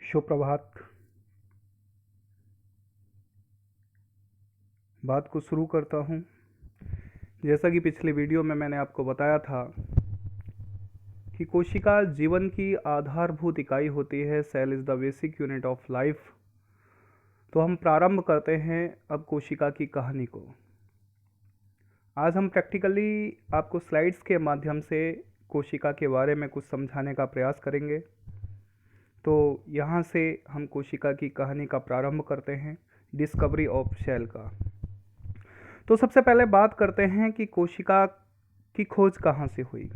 सुप्रभात। बात को शुरू करता हूँ। जैसा कि पिछले वीडियो में मैंने आपको बताया था कि कोशिका जीवन की आधारभूत इकाई होती है। Cell is the basic unit of life. तो हम प्रारंभ करते हैं अब कोशिका की कहानी को। आज हम प्रैक्टिकली आपको स्लाइड्स के माध्यम से कोशिका के बारे में कुछ समझाने का प्रयास करेंगे। तो यहाँ से हम कोशिका की कहानी का प्रारंभ करते हैं, डिस्कवरी ऑफ सेल का। तो सबसे पहले बात करते हैं कि कोशिका की खोज कहाँ से हुई।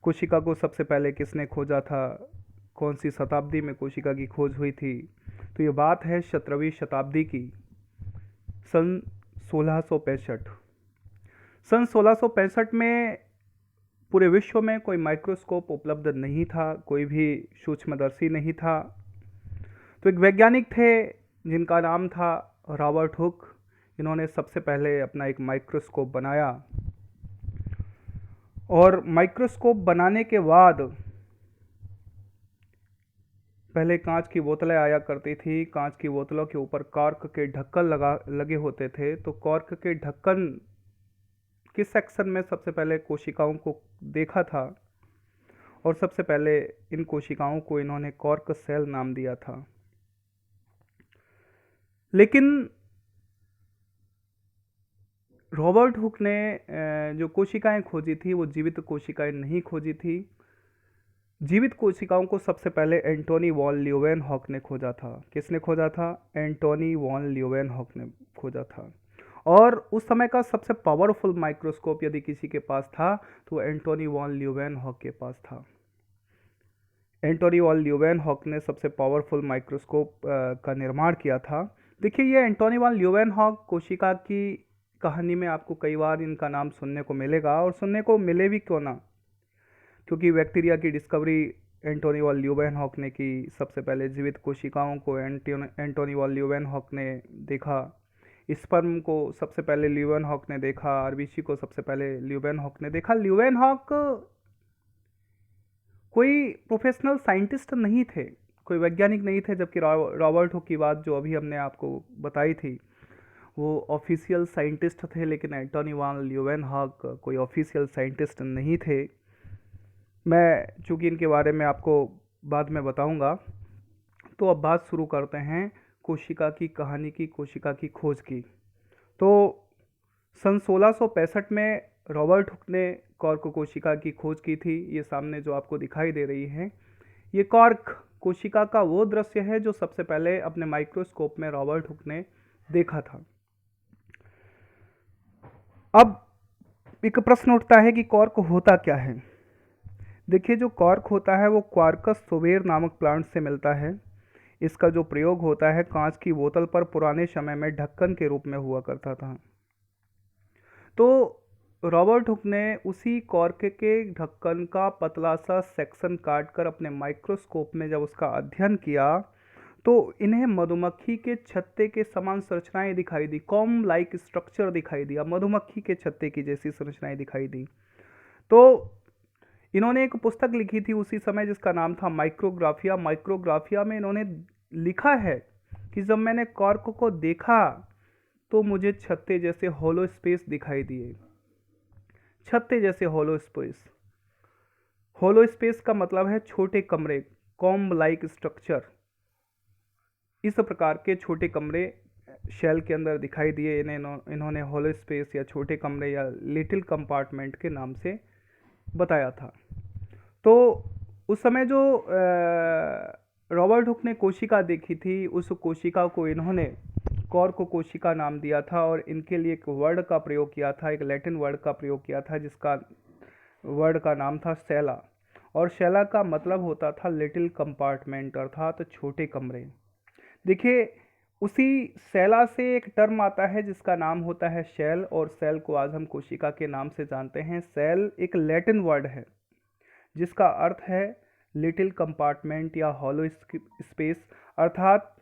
कोशिका को सबसे पहले किसने खोजा था, कौन सी शताब्दी में कोशिका की खोज हुई थी? तो ये बात है 17वीं शताब्दी की, सन 1665। सन 1665 में पूरे विश्व में कोई माइक्रोस्कोप उपलब्ध नहीं था, कोई भी सूक्ष्मदर्शी नहीं था। तो एक वैज्ञानिक थे जिनका नाम था रॉबर्ट हुक। इन्होंने सबसे पहले अपना एक माइक्रोस्कोप बनाया और माइक्रोस्कोप बनाने के बाद पहले कांच की बोतलें आया करती थी। कांच की बोतलों के ऊपर कॉर्क के ढक्कन लगे होते थे। तो कॉर्क के ढक्कन किस सेक्शन में सबसे पहले कोशिकाओं को देखा था और सबसे पहले इन कोशिकाओं को इन्होंने कॉर्क सेल नाम दिया था। लेकिन रॉबर्ट हुक ने जो कोशिकाएं खोजी थी वो जीवित कोशिकाएं नहीं खोजी थी। जीवित कोशिकाओं को सबसे पहले एंटोनी वॉन ल्यूवेनहॉक ने खोजा था। किसने खोजा था? एंटोनी वॉन ल्यूवेनहॉक ने खोजा था। और उस समय का सबसे पावरफुल माइक्रोस्कोप यदि किसी के पास था तो एंटोनी वॉन ल्यूवेनहॉक के पास था। एंटोनी वॉन ल्यूवेनहॉक ने सबसे पावरफुल माइक्रोस्कोप का निर्माण किया था। देखिए, ये एंटोनी वॉन ल्यूवेनहॉक कोशिका की कहानी में आपको कई बार इनका नाम सुनने को मिलेगा, और सुनने को मिले भी क्यों ना, क्योंकि बैक्टीरिया की डिस्कवरी एंटोनी वॉन ल्यूवेनहॉक ने की। सबसे पहले जीवित कोशिकाओं को एंटोनी वॉन ल्यूवेनहॉक ने देखा। स्पर्म को सबसे पहले ल्यूवेनहॉक ने देखा। आरबीसी को सबसे पहले ल्यूवेनहॉक ने देखा। ल्यूवेनहॉक कोई प्रोफेशनल साइंटिस्ट नहीं थे, कोई वैज्ञानिक नहीं थे, जबकि रॉबर्ट हुक की बात जो अभी हमने आपको बताई थी वो ऑफिशियल साइंटिस्ट थे। लेकिन एंटोनी वॉन ल्यूवेनहॉक कोई ऑफिशियल साइंटिस्ट नहीं थे। मैं चूँकि इनके बारे में आपको बाद में बताऊंगा। तो अब बात शुरू करते हैं कोशिका की कहानी की, कोशिका की खोज की। तो सन 1665 में रॉबर्ट हुक ने कॉर्क कोशिका की खोज की थी। ये सामने जो आपको दिखाई दे रही है, ये कॉर्क कोशिका का वो दृश्य है जो सबसे पहले अपने माइक्रोस्कोप में रॉबर्ट हुक ने देखा था। अब एक प्रश्न उठता है कि कॉर्क होता क्या है। देखिए, जो कॉर्क होता है वो क्वार्कस सोवेर नामक प्लांट से मिलता है। इसका जो प्रयोग होता है कांच की बोतल पर पुराने समय में ढक्कन के रूप में हुआ करता था। तो रॉबर्ट हुक ने उसी कॉर्क के ढक्कन का पतला सा सेक्शन काटकर अपने माइक्रोस्कोप में जब उसका अध्ययन किया तो इन्हें मधुमक्खी के छत्ते के समान संरचनाएं दिखाई दी। कॉम लाइक स्ट्रक्चर दिखाई दिया, मधुमक्खी के छत्ते की जैसी संरचनाएं दिखाई दी। तो इन्होंने एक पुस्तक लिखी थी उसी समय जिसका नाम था माइक्रोग्राफिया। माइक्रोग्राफिया में इन्होंने लिखा है कि जब मैंने कॉर्क को देखा तो मुझे छत्ते जैसे होलो स्पेस दिखाई दिए। छत्ते जैसे होलो स्पेस। होलो स्पेस का मतलब है छोटे कमरे, कॉम्ब लाइक स्ट्रक्चर। इस प्रकार के छोटे कमरे शेल के अंदर दिखाई दिए। इन्होंने होलो स्पेस या छोटे कमरे या लिटिल कंपार्टमेंट के नाम से बताया था। तो उस समय जो रॉबर्ट हुक ने कोशिका देखी थी, उस कोशिका को इन्होंने कॉर्क कोशिका नाम दिया था और इनके लिए एक वर्ड का प्रयोग किया था, एक लैटिन वर्ड का प्रयोग किया था जिसका वर्ड का नाम था सेला। और सेला का मतलब होता था लिटिल कंपार्टमेंट, अर्थात छोटे कमरे। देखिए, उसी सेला से एक टर्म आता है जिसका नाम होता है सेल, और सेल को आज हम कोशिका के नाम से जानते हैं। सेल एक लैटिन वर्ड है जिसका अर्थ है लिटिल कंपार्टमेंट या हॉलो स्पेस, अर्थात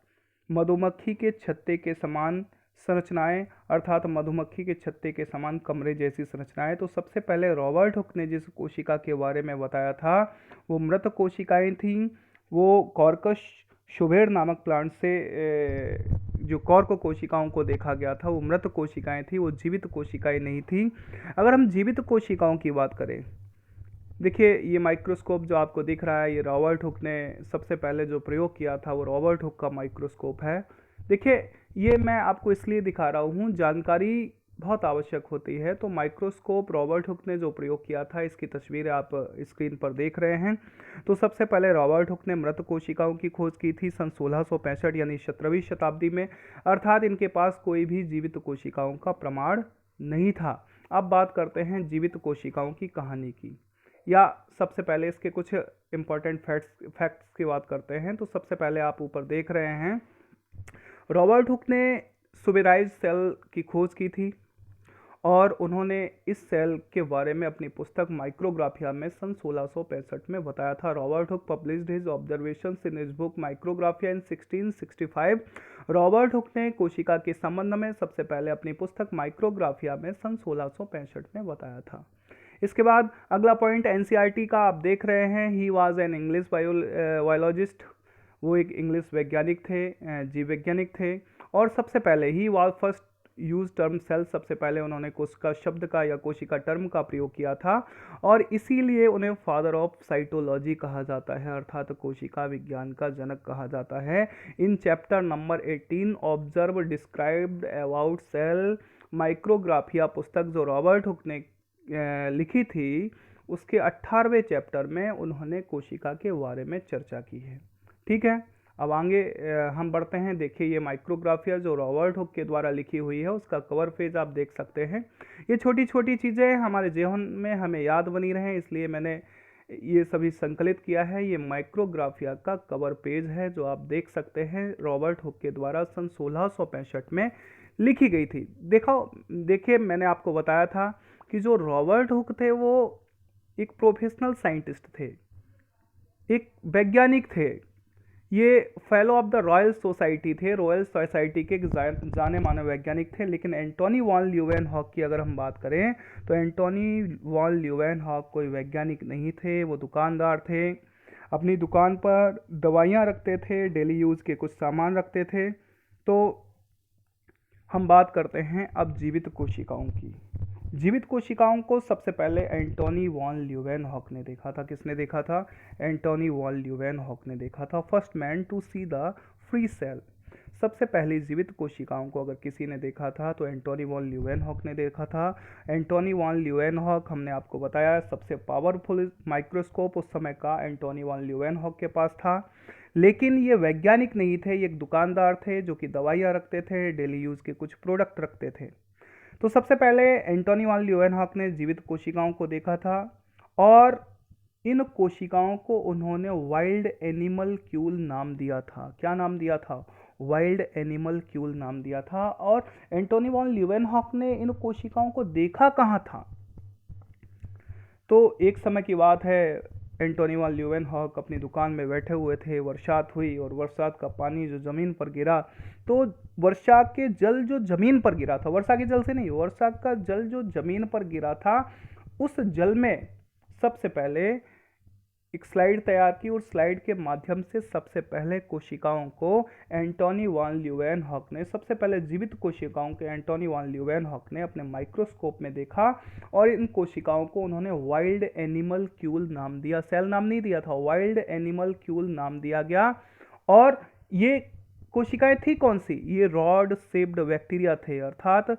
मधुमक्खी के छत्ते के समान संरचनाएं, अर्थात मधुमक्खी के छत्ते के समान कमरे जैसी संरचनाएं। तो सबसे पहले रॉबर्ट हुक ने जिस कोशिका के बारे में बताया था वो मृत कोशिकाएं थीं, वो कॉर्कस शोवेर नामक प्लांट से जो कॉर्क कोशिकाओं को देखा गया था वो मृत कोशिकाएं थी, वो जीवित कोशिकाएं नहीं थी। अगर हम जीवित कोशिकाओं की बात करें, देखिए ये माइक्रोस्कोप जो आपको दिख रहा है, ये रॉबर्ट हुक ने सबसे पहले जो प्रयोग किया था वो रॉबर्ट हुक का माइक्रोस्कोप है। देखिए ये मैं आपको इसलिए दिखा रहा हूँ, जानकारी बहुत आवश्यक होती है। तो माइक्रोस्कोप रॉबर्ट हुक ने जो प्रयोग किया था, इसकी तस्वीरें आप स्क्रीन पर देख रहे हैं। तो सबसे पहले रॉबर्ट हुक ने मृत कोशिकाओं की खोज की थी सन 1665 यानी 17वीं शताब्दी में, अर्थात इनके पास कोई भी जीवित कोशिकाओं का प्रमाण नहीं था। अब बात करते हैं जीवित कोशिकाओं की कहानी की, या सबसे पहले इसके कुछ इम्पॉर्टेंट फैक्ट्स की बात करते हैं। तो सबसे पहले आप ऊपर देख रहे हैं, रॉबर्ट हुक ने सुबेराइज सेल की खोज की थी और उन्होंने इस सेल के बारे में अपनी पुस्तक माइक्रोग्राफिया में सन 1665 में बताया था। Robert Hooke published his observations in his book Micrographia in 1665। Robert Hooke ने कोशिका के संबंध में सबसे पहले अपनी पुस्तक माइक्रोग्राफिया में सन 1665 में बताया था। इसके बाद अगला पॉइंट एनसीईआरटी का आप देख रहे हैं, he was an English biologist, वो एक इंग्लिश वैज्ञानिक थे, जीव वैज्ञानिक थे। और सबसे पहले he was first use term cell, सबसे पहले उन्होंने कोशिका शब्द का या कोशिका टर्म का प्रयोग किया था और इसीलिए उन्हें फादर ऑफ साइटोलॉजी कहा जाता है, अर्थात कोशिका विज्ञान का जनक कहा जाता है। In chapter number 18 observe described about cell Micrographia पुस्तक जो रॉबर्ट हुक ने लिखी थी, उसके 18वें चैप्टर में उन्होंने कोशिका के बारे में चर्चा की है। ठीक है, अब आगे हम बढ़ते हैं। देखिए ये माइक्रोग्राफिया जो रॉबर्ट हुक के द्वारा लिखी हुई है, उसका कवर पेज आप देख सकते हैं। ये छोटी छोटी चीज़ें हमारे जीवन में हमें याद बनी रहें, इसलिए मैंने ये सभी संकलित किया है। ये माइक्रोग्राफिया का कवर पेज है जो आप देख सकते हैं, रॉबर्ट हुक के द्वारा सन 1665 में लिखी गई थी। देखिए मैंने आपको बताया था कि जो रॉबर्ट हुक थे वो एक प्रोफेशनल साइंटिस्ट थे, एक वैज्ञानिक थे। ये fellow of the royal society थे, रॉयल सोसाइटी के जाने माने वैज्ञानिक थे। लेकिन एंटोनी वॉन ल्यूवेनहॉक की अगर हम बात करें तो एंटोनी वॉन ल्यूवेनहॉक कोई वैज्ञानिक नहीं थे, वो दुकानदार थे। अपनी दुकान पर दवाइयाँ रखते थे, डेली यूज़ के कुछ सामान रखते थे। तो हम बात करते हैं अब जीवित कोशिकाओं की। जीवित कोशिकाओं को सबसे पहले एंटोनी वॉन ल्यूवेनहॉक ने देखा था। किसने देखा था? एंटोनी वॉन ल्यूवेनहॉक ने देखा था। First man to see the free cell, सबसे पहली जीवित कोशिकाओं को अगर किसी ने देखा था तो एंटोनी वॉन ल्यूवेनहॉक ने देखा था। एंटोनी वॉन ल्यूवेनहॉक, हमने आपको बताया, सबसे पावरफुल माइक्रोस्कोप उस समय का एंटोनी वॉन ल्यूवेनहॉक के पास था। लेकिन ये वैज्ञानिक नहीं थे, ये एक दुकानदार थे जो कि दवाइयाँ रखते थे, डेली यूज़ के कुछ प्रोडक्ट रखते थे। तो सबसे पहले एंटोनी वॉन ल्यूवेनहॉक ने जीवित कोशिकाओं को देखा था और इन कोशिकाओं को उन्होंने वाइल्ड एनिमल क्यूल नाम दिया था। क्या नाम दिया था? वाइल्ड एनिमल क्यूल नाम दिया था। और एंटोनी वॉन ल्यूवेनहॉक ने इन कोशिकाओं को देखा कहाँ था? तो एक समय की बात है, एंटोनी वॉन ल्यूवेनहॉक अपनी दुकान में बैठे हुए थे, बरसात हुई और बरसात का पानी जो ज़मीन पर गिरा, तो वर्षा के जल जो ज़मीन पर गिरा था, वर्षा के जल से नहीं, वर्षा का जल जो ज़मीन पर गिरा था, उस जल में सबसे पहले एक स्लाइड तैयार की और स्लाइड के माध्यम से सबसे पहले कोशिकाओं को एंटोनी वॉन ल्यूवेनहॉक ने, सबसे पहले जीवित कोशिकाओं के एंटोनी वॉन ल्यूवेनहॉक ने अपने माइक्रोस्कोप में देखा और इन कोशिकाओं को उन्होंने वाइल्ड एनिमल क्यूल नाम दिया। सेल नाम नहीं दिया था, वाइल्ड एनिमल क्यूल नाम दिया गया। और ये कोशिकाएं थी कौन सी? ये रॉड शेप्ड बैक्टीरिया थे, अर्थात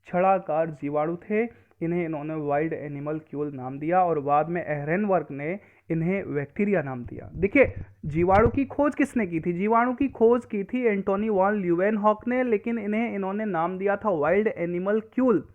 छड़ाकार जीवाणु थे। इन्हें इन्होंने वाइल्ड एनिमल क्यूल नाम दिया और बाद में एहरेनबर्ग ने इन्हें बैक्टीरिया नाम दिया। देखिए जीवाणु की खोज किसने की थी? जीवाणु की खोज की थी एंटोनी वॉन ल्यूवेनहॉक ने, लेकिन इन्होंने नाम दिया था वाइल्ड एनिमल क्यूल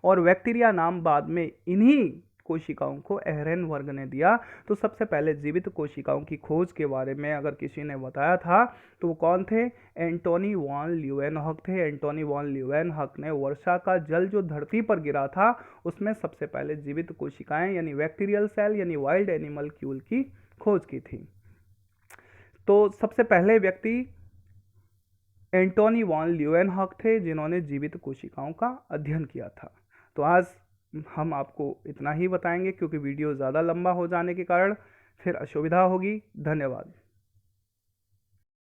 और बैक्टीरिया नाम बाद में इन्हीं कोशिकाओं को एहरेनबर्ग ने दिया। तो सबसे पहले जीवित कोशिकाओं की खोज के बारे में अगर किसी ने बताया था तो वो कौन थे? एंटोनी वॉन ल्यूवेनहॉक थे। एंटोनी वॉन ल्यूवेनहॉक ने वर्षा का जल जो धरती पर गिरा था उसमें सबसे पहले जीवित कोशिकाएं यानी बैक्टीरियल सेल यानी वाइल्ड एनिमल क्यूल की खोज की थी। तो सबसे पहले व्यक्ति एंटोनी वॉन ल्यूवेनहॉक थे जिन्होंने जीवित कोशिकाओं का अध्ययन किया था। तो आज हम आपको इतना ही बताएंगे क्योंकि वीडियो ज़्यादा लंबा हो जाने के कारण फिर असुविधा होगी। धन्यवाद।